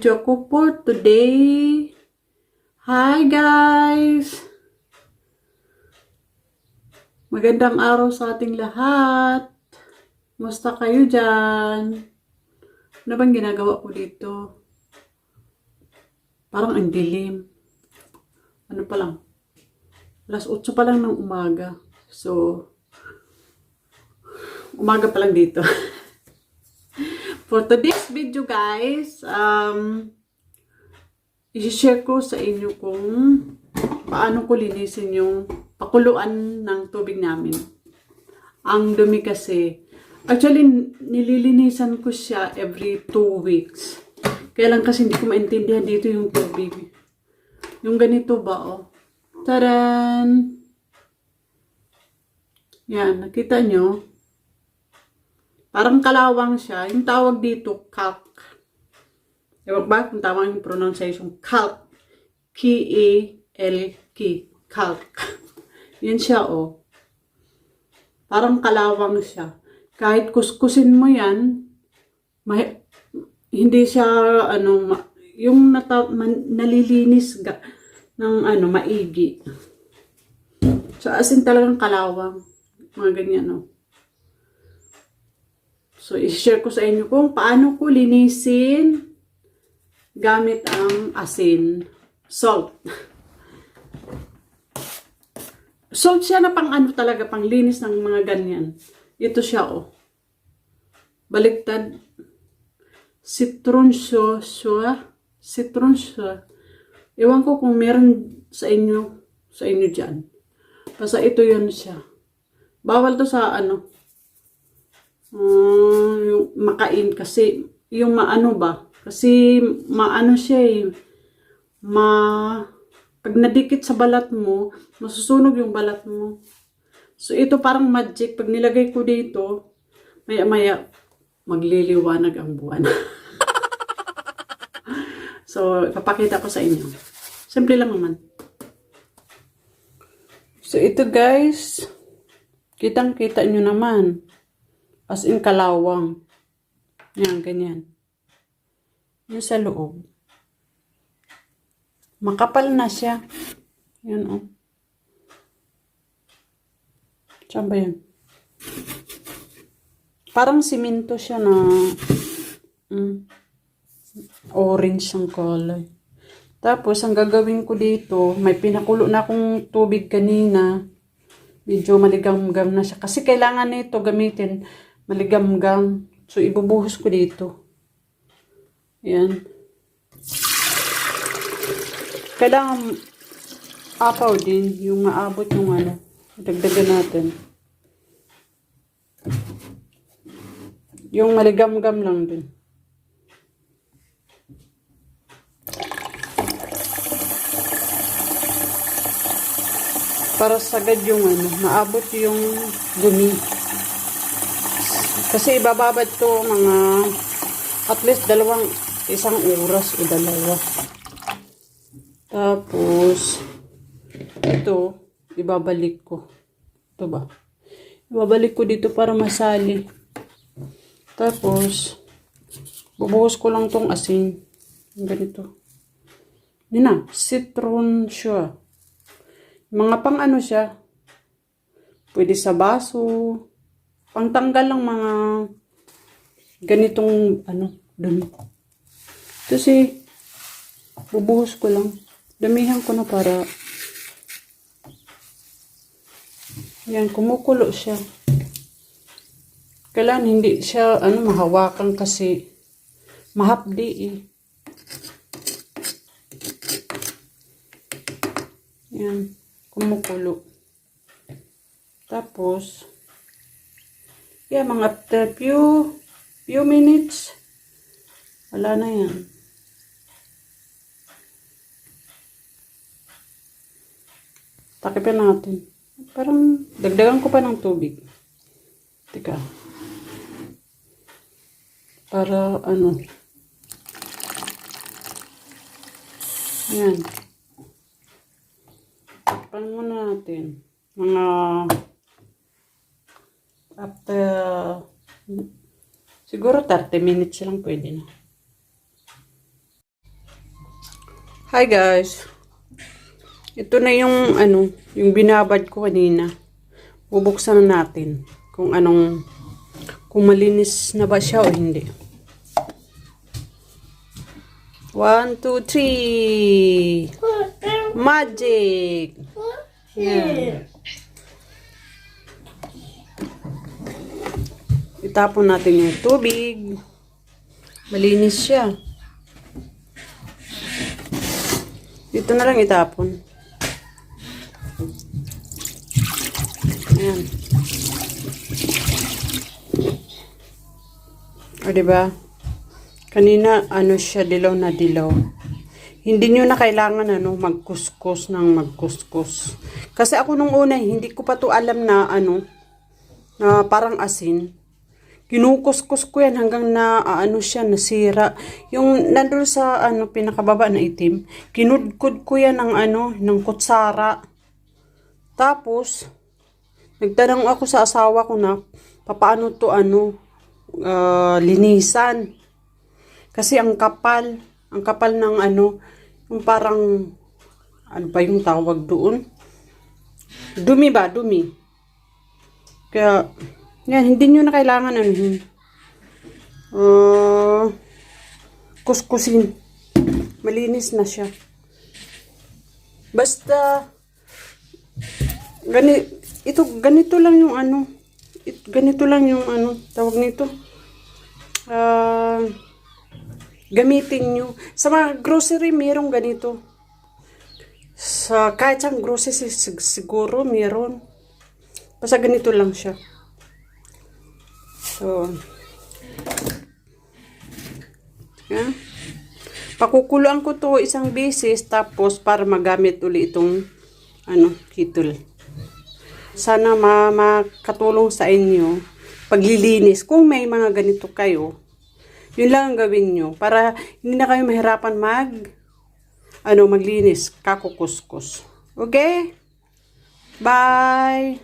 video ko for today. Hi guys! Magandang araw sa ating lahat. Musta kayo dyan? Ano bang ginagawa ko dito? Parang ang dilim. Ano pa lang? Alas 8 pa lang ng umaga. So, umaga pa lang dito. For today's video guys, i-share ko sa inyo kung paano ko linisin yung pakuluan ng tubig namin. Ang dumi kasi. Actually, nililinisan ko siya every 2 weeks. Kaya lang kasi hindi ko maintindihan dito yung tubig. Yung ganito ba, oh. Taran! Yan, nakita nyo? Parang kalawang siya. Yung tawag dito, kalk. Ewan ba kung tama yung pronunciation? Kalk. K-A-L-K. Kalk. Yan siya, oh. Parang kalawang siya. Kahit kuskusin mo yan, hindi siya, yung nalilinis ng, maigi. So, as in talagang kalawang. Mga ganyan, oh. So, i-share ko sa inyo kung paano ko linisin gamit ang asin. Salt. Salt siya na pang talaga, pang linis ng mga ganyan. Ito siya, oh. Baliktad. Citron siya. Ewan ko kung meron sa inyo dyan. Basta ito yun siya. Bawal to sa yung makain kasi yung kasi maano siya pag nadikit sa balat mo, masusunog yung balat mo. So ito parang magic, pag nilagay ko dito, maya magliliwanag ang buwan. So ipapakita ko sa inyo. Simple lang naman. So ito guys, kitang-kita nyo naman. As in kalawang. Yan, ganyan. Yung sa loob. Makapal na siya. Yan, oh. Saan ba yan? Parang simento siya na orange ang color. Tapos, ang gagawin ko dito, may pinakulo na akong tubig kanina. Medyo maligam-gam na siya. Kasi kailangan nito gamitin maligam-gam. So, ibubuhos ko dito. Yan. Kailangan apaw din yung maabot yung dagdagan natin. Yung maligam-gam lang din. Para sagad yung maabot yung dumi. Kasi ibababad to mga at least isang oras o dalawa. Tapos ito ibabalik ko. Ito ba? Ibabalik ko dito para masali. Tapos bubuhos ko lang tong asin. Ganito. Yun na, citron siya. Mga pang siya. Pwede sa baso. Pangtanggal lang mga ganitong dumi. Kasi bubuhos ko lang. Damihan ko na para yan, kumukulo siya. Kailangan hindi siya mahawakan kasi mahapdi eh. Yan, kumukulo. Tapos yan, mga after few minutes, wala na yan. Takipin natin. Parang dagdagan ko pa ng tubig. Teka. Para yan. Takpan muna natin. Mga after siguro 30 minutes lang pwede na. Hi guys. Ito na yung yung binabad ko kanina. Bubuksan na natin kung malinis na ba siya o hindi. 1, 2, 3. Magic. Yan. Itapon natin yung tubig. Malinis siya. Dito na lang itapon. Ayan. O, diba? Kanina, siya, dilaw na dilaw. Hindi nyo na kailangan, magkuskus ng magkuskus. Kasi ako nung una, hindi ko pa to alam na, na parang asin. Kinukuskus ko yan hanggang na, siya, nasira. Yung, nandun sa, pinakababa na itim, kinudkod ko yan ng, ng kutsara. Tapos, nagtanong ako sa asawa ko na, paano to, linisan. Kasi ang kapal ng yung parang, pa yung tawag doon? Dumi ba? Dumi. Kaya, yan, hindi nyo na kailangan, kuskusin. Malinis na siya. Basta, ganito lang yung ganito lang yung tawag nito. Gamitin nyo. Sa mga grocery, mayroong ganito. Kahit sa grocery, siguro mayroon. Basta ganito lang siya. So, yeah. Pakukuluan ko to isang beses, tapos para magamit uli itong kettle. Sana makatulong sa inyo paglilinis. Kung may mga ganito kayo, yun lang ang gawin nyo. Para hindi na kayo mahirapan maglinis, kakukuskus. Okay? Bye!